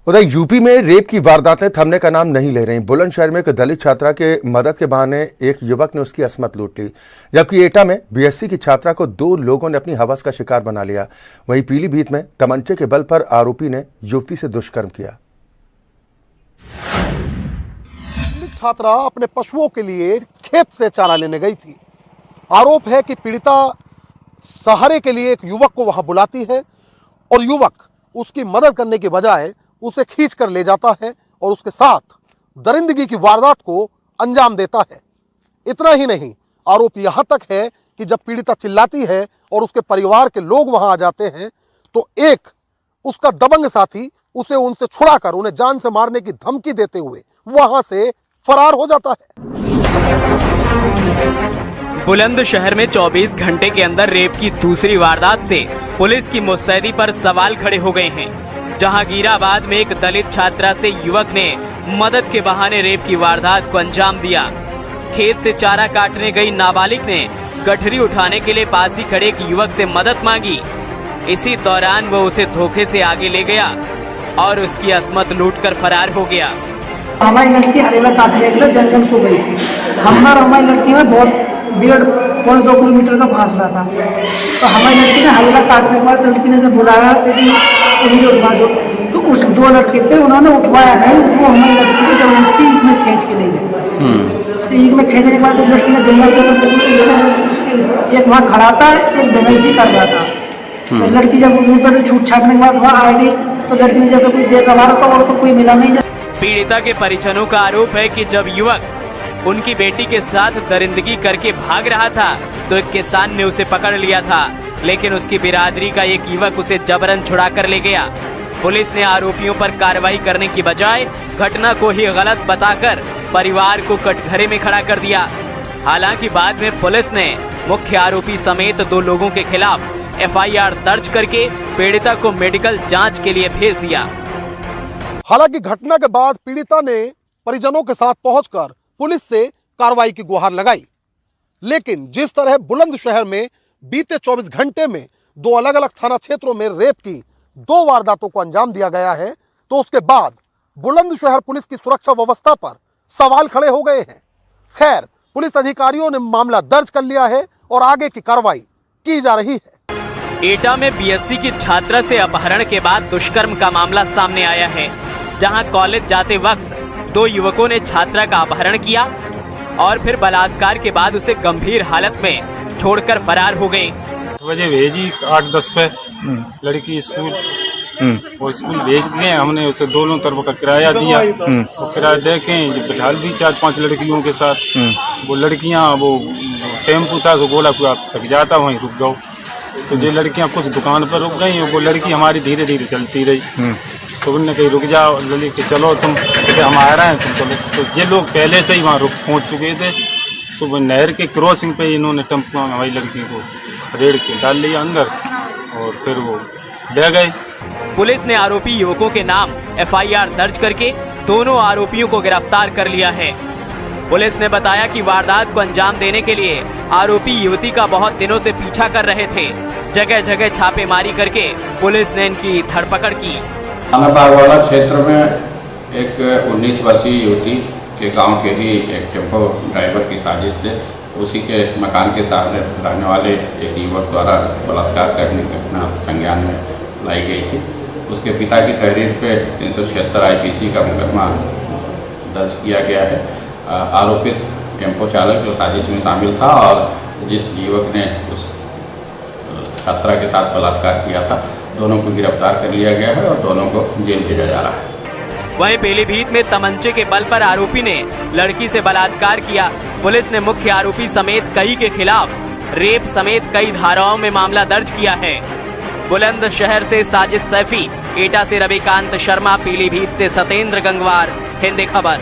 उधर यूपी में रेप की वारदातें थमने का नाम नहीं ले रही। बुलंदशहर में एक दलित छात्रा के मदद के बहाने एक युवक ने उसकी असमत लूट ली, जबकि एटा में बीएससी की छात्रा को 2 लोगों ने अपनी हवस का शिकार बना लिया। वहीं पीलीभीत में तमंचे के बल पर आरोपी ने युवती से दुष्कर्म किया। छात्रा अपने पशुओं के लिए खेत से चारा लेने गई थी। आरोप है कि पीड़िता सहारे के लिए एक युवक को वहां बुलाती है और युवक उसकी मदद करने के बजाय उसे खींच कर ले जाता है और उसके साथ दरिंदगी की वारदात को अंजाम देता है। इतना ही नहीं, आरोप यहां तक है कि जब पीड़िता चिल्लाती है और उसके परिवार के लोग वहां आ जाते हैं तो एक उसका दबंग साथी उसे उनसे छुड़ाकर उन्हें जान से मारने की धमकी देते हुए वहां से फरार हो जाता है। बुलंदशहर में 24 घंटे के अंदर रेप की दूसरी वारदात से पुलिस की मुस्तैदी पर सवाल खड़े हो गए हैं। जहांगीराबाद में एक दलित छात्रा से युवक ने मदद के बहाने रेप की वारदात को अंजाम दिया। खेत से चारा काटने गई नाबालिग ने गठरी उठाने के लिए पास ही खड़े एक युवक से मदद मांगी। इसी दौरान वो उसे धोखे से आगे ले गया और उसकी असमत लूटकर फरार हो गया। हमारी लड़की हरेला काटने के लिए जंगल को गई थी। हमारी लड़की में बहुत 1.5-2 किलोमीटर का फासला था, तो हमारी लड़की ने हरेला काटने के बाद लड़की ने जब बुलाया उठवा दो, तो उस 2 लड़के थे, उन्होंने उठवाया नहीं, वो हमारी लड़की को जबरदस्ती ईख में खींच के ले गए। तो ईख में खींचने के बाद लड़की ने जंगल के एक वहाँ खड़ा था, एक दंगैसी कर रहा था। तो लड़की जब ऊपर से छूट छाटने के बाद वहाँ आ गई तो लड़की ने जैसे कोई देखा मारा तो और तो कोई मिला नहीं। पीड़िता के परिजनों का आरोप है कि जब युवक उनकी बेटी के साथ दरिंदगी करके भाग रहा था तो एक किसान ने उसे पकड़ लिया था, लेकिन उसकी बिरादरी का एक युवक उसे जबरन छुड़ा कर ले गया। पुलिस ने आरोपियों पर कार्रवाई करने की बजाय घटना को ही गलत बताकर परिवार को कटघरे में खड़ा कर दिया। हालांकि बाद में पुलिस ने मुख्य आरोपी समेत 2 लोगों के खिलाफ FIR दर्ज करके पीड़िता को मेडिकल जांच के लिए भेज दिया। हालांकि घटना के बाद पीड़िता ने परिजनों के साथ पहुंचकर पुलिस से कार्रवाई की गुहार लगाई, लेकिन जिस तरह बुलंदशहर में बीते 24 घंटे में 2 अलग अलग थाना क्षेत्रों में रेप की 2 वारदातों को अंजाम दिया गया है, तो उसके बाद बुलंदशहर पुलिस की सुरक्षा व्यवस्था पर सवाल खड़े हो गए हैं। खैर, पुलिस अधिकारियों ने मामला दर्ज कर लिया है और आगे की कार्रवाई की जा रही है। एटा में बीएससी की छात्रा से अपहरण के बाद दुष्कर्म का मामला सामने आया है, जहां कॉलेज जाते वक्त 2 युवकों ने छात्रा का अपहरण किया और फिर बलात्कार के बाद उसे गंभीर हालत में छोड़कर फरार हो गए। बजे भेजी 8-10 पे लड़की स्कूल, वो स्कूल भेज गए। हमने उसे दोनों तरफ का किराया दिया और किराया दे के बैठा दी 4-5 लड़कियों के साथ। वो लड़कियां, वो टेम्पू था तो बोला कि आप तक जाता वहीं रुक जाओ, तो ये लड़कियां कुछ दुकान पर रुक गई। वो लड़की हमारी धीरे धीरे चलती रही, तो उनने कही रुक जाओ लली के चलो तुम, हम आ रहे हैं तुम चलो। तो ये लोग पहले से ही वहाँ पहुँच चुके थे। सुबह नहर के क्रॉसिंग पे इन्होंने टेम्पो में हमारी लड़की को रेड़ के डाल लिया अंदर और फिर वो ले गए। पुलिस ने आरोपी युवकों के नाम FIR दर्ज करके दोनों आरोपियों को गिरफ्तार कर लिया है। पुलिस ने बताया कि वारदात को अंजाम देने के लिए आरोपी युवती का बहुत दिनों से पीछा कर रहे थे। जगह जगह छापेमारी करके पुलिस ने इनकी धरपकड़ की। बागवाड़ा क्षेत्र में एक 19 वर्षीय युवती के गांव के ही एक टेम्पो ड्राइवर की साजिश से उसी के मकान के सामने रहने वाले एक युवक द्वारा बलात्कार करने की घटना संज्ञान में लाई गई थी। उसके पिता की तहरीर पे 376 IPC का मुकदमा दर्ज किया गया है। आरोपित टेम्पो चालक जो साजिश में शामिल था और जिस युवक ने उस छात्रा के साथ बलात्कार किया था, दोनों को गिरफ्तार कर लिया गया है और दोनों को जेल भेजा जा रहा है। वहीं पीलीभीत में तमंचे के बल पर आरोपी ने लड़की से बलात्कार किया। पुलिस ने मुख्य आरोपी समेत कई के खिलाफ रेप समेत कई धाराओं में मामला दर्ज किया है। बुलंदशहर से साजिद सैफी, एटा से रविकांत शर्मा, पीलीभीत से सतेंद्र गंगवार, हिंद खबर।